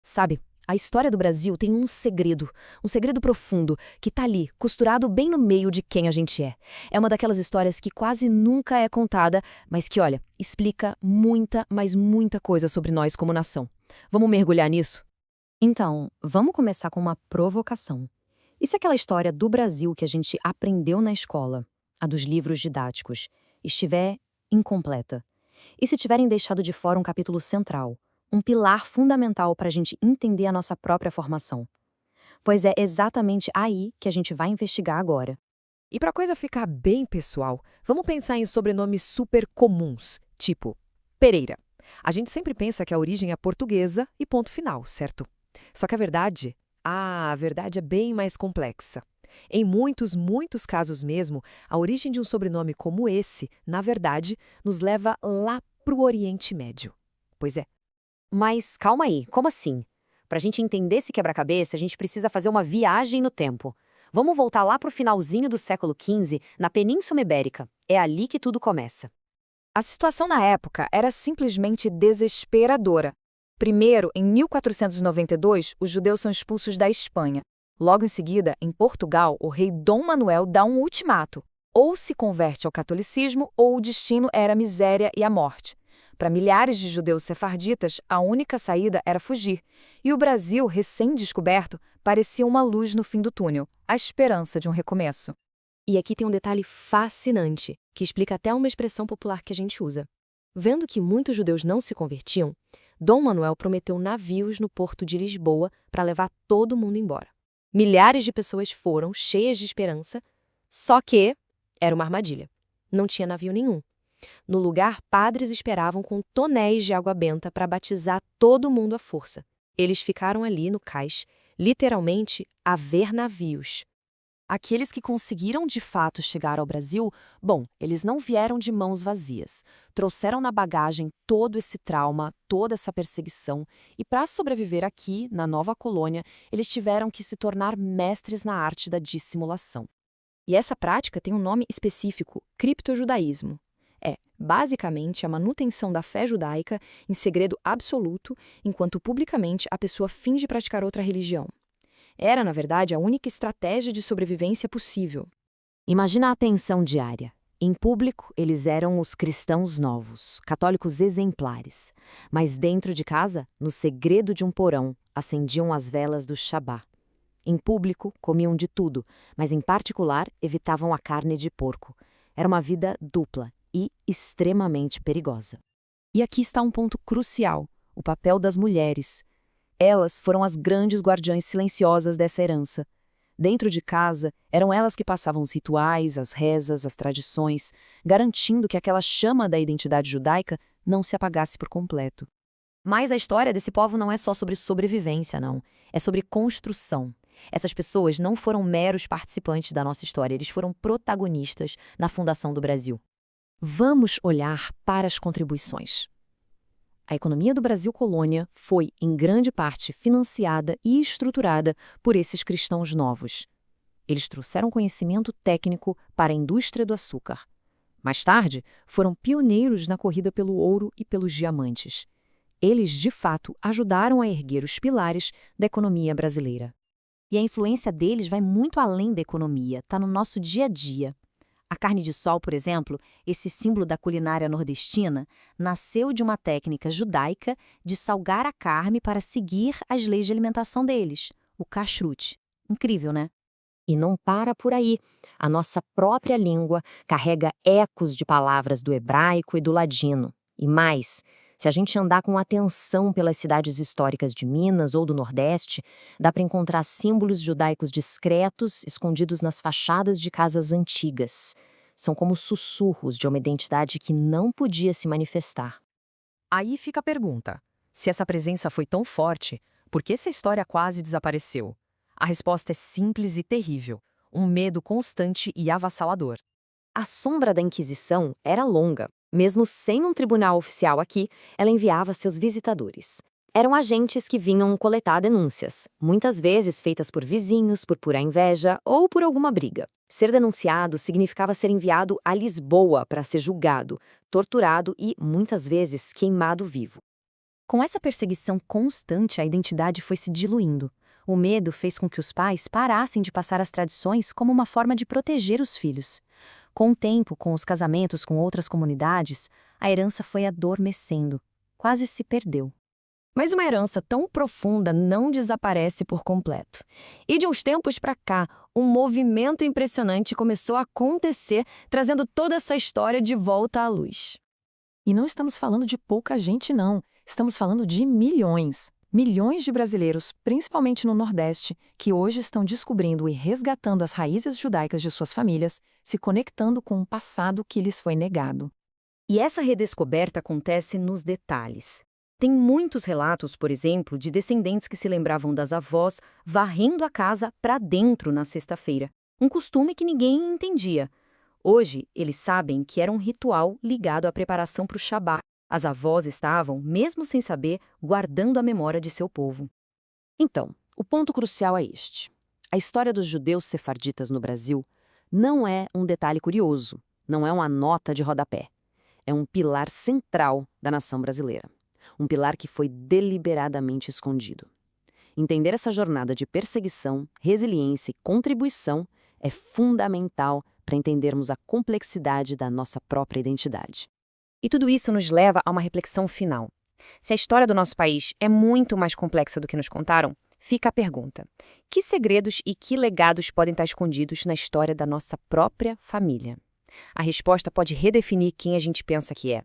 Sabe, a história do Brasil tem um segredo profundo, que tá ali, costurado bem no meio de quem a gente é. É uma daquelas histórias que quase nunca é contada, mas que, olha, explica muita, mas muita coisa sobre nós como nação. Vamos mergulhar nisso? Então, vamos começar com uma provocação. E se aquela história do Brasil que a gente aprendeu na escola, a dos livros didáticos, estiver incompleta? E se tiverem deixado de fora um capítulo central, um pilar fundamental para a gente entender a nossa própria formação? Pois é exatamente aí que a gente vai investigar agora. E para a coisa ficar bem pessoal, vamos pensar em sobrenomes super comuns, tipo Pereira. A gente sempre pensa que a origem é portuguesa e ponto final, certo? Só que a verdade é bem mais complexa. Em muitos casos mesmo, a origem de um sobrenome como esse, na verdade, nos leva lá para o Oriente Médio. Pois é. Mas calma aí, como assim? Pra gente entender esse quebra-cabeça, a gente precisa fazer uma viagem no tempo. Vamos voltar lá pro finalzinho do século XV, na Península Ibérica. É ali que tudo começa. A situação na época era simplesmente desesperadora. Primeiro, em 1492, os judeus são expulsos da Espanha. Logo em seguida, em Portugal, o rei Dom Manuel dá um ultimato. Ou se converte ao catolicismo, ou o destino era a miséria e a morte. Para milhares de judeus sefarditas, a única saída era fugir. E o Brasil, recém-descoberto, parecia uma luz no fim do túnel, a esperança de um recomeço. E aqui tem um detalhe fascinante, que explica até uma expressão popular que a gente usa. Vendo que muitos judeus não se convertiam, Dom Manuel prometeu navios no porto de Lisboa para levar todo mundo embora. Milhares de pessoas foram, cheias de esperança, só que era uma armadilha. Não tinha navio nenhum. No lugar, padres esperavam com tonéis de água benta para batizar todo mundo à força. Eles ficaram ali no cais, literalmente, a ver navios. Aqueles que conseguiram de fato chegar ao Brasil, bom, eles não vieram de mãos vazias. Trouxeram na bagagem todo esse trauma, toda essa perseguição, e para sobreviver aqui, na nova colônia, eles tiveram que se tornar mestres na arte da dissimulação. E essa prática tem um nome específico, criptojudaísmo. É, basicamente, a manutenção da fé judaica em segredo absoluto, enquanto publicamente a pessoa finge praticar outra religião. Era, na verdade, a única estratégia de sobrevivência possível. Imagina a tensão diária. Em público, eles eram os cristãos novos, católicos exemplares. Mas dentro de casa, no segredo de um porão, acendiam as velas do Shabá. Em público, comiam de tudo, mas em particular evitavam a carne de porco. Era uma vida dupla e extremamente perigosa. E aqui está um ponto crucial: o papel das mulheres. Elas foram as grandes guardiãs silenciosas dessa herança. Dentro de casa, eram elas que passavam os rituais, as rezas, as tradições, garantindo que aquela chama da identidade judaica não se apagasse por completo. Mas a história desse povo não é só sobre sobrevivência, não. É sobre construção. Essas pessoas não foram meros participantes da nossa história, eles foram protagonistas na fundação do Brasil. Vamos olhar para as contribuições. A economia do Brasil colônia foi, em grande parte, financiada e estruturada por esses cristãos novos. Eles trouxeram conhecimento técnico para a indústria do açúcar. Mais tarde, foram pioneiros na corrida pelo ouro e pelos diamantes. Eles, de fato, ajudaram a erguer os pilares da economia brasileira. E a influência deles vai muito além da economia, está no nosso dia a dia. A carne de sol, por exemplo, esse símbolo da culinária nordestina, nasceu de uma técnica judaica de salgar a carne para seguir as leis de alimentação deles, o kashrut. Incrível, né? E não para por aí. A nossa própria língua carrega ecos de palavras do hebraico e do ladino. E mais, se a gente andar com atenção pelas cidades históricas de Minas ou do Nordeste, dá para encontrar símbolos judaicos discretos escondidos nas fachadas de casas antigas. São como sussurros de uma identidade que não podia se manifestar. Aí fica a pergunta: se essa presença foi tão forte, por que essa história quase desapareceu? A resposta é simples e terrível: um medo constante e avassalador. A sombra da Inquisição era longa. Mesmo sem um tribunal oficial aqui, ela enviava seus visitadores. Eram agentes que vinham coletar denúncias, muitas vezes feitas por vizinhos, por pura inveja ou por alguma briga. Ser denunciado significava ser enviado a Lisboa para ser julgado, torturado e, muitas vezes, queimado vivo. Com essa perseguição constante, a identidade foi se diluindo. O medo fez com que os pais parassem de passar as tradições como uma forma de proteger os filhos. Com o tempo, com os casamentos com outras comunidades, a herança foi adormecendo, quase se perdeu. Mas uma herança tão profunda não desaparece por completo. E de uns tempos para cá, um movimento impressionante começou a acontecer, trazendo toda essa história de volta à luz. E não estamos falando de pouca gente, não. Estamos falando de milhões. Milhões de brasileiros, principalmente no Nordeste, que hoje estão descobrindo e resgatando as raízes judaicas de suas famílias, se conectando com um passado que lhes foi negado. E essa redescoberta acontece nos detalhes. Tem muitos relatos, por exemplo, de descendentes que se lembravam das avós varrendo a casa para dentro na sexta-feira, um costume que ninguém entendia. Hoje, eles sabem que era um ritual ligado à preparação para o Shabat. As avós estavam, mesmo sem saber, guardando a memória de seu povo. Então, o ponto crucial é este. A história dos judeus sefarditas no Brasil não é um detalhe curioso, não é uma nota de rodapé. É um pilar central da nação brasileira. Um pilar que foi deliberadamente escondido. Entender essa jornada de perseguição, resiliência e contribuição é fundamental para entendermos a complexidade da nossa própria identidade. E tudo isso nos leva a uma reflexão final. Se a história do nosso país é muito mais complexa do que nos contaram, fica a pergunta: que segredos e que legados podem estar escondidos na história da nossa própria família? A resposta pode redefinir quem a gente pensa que é.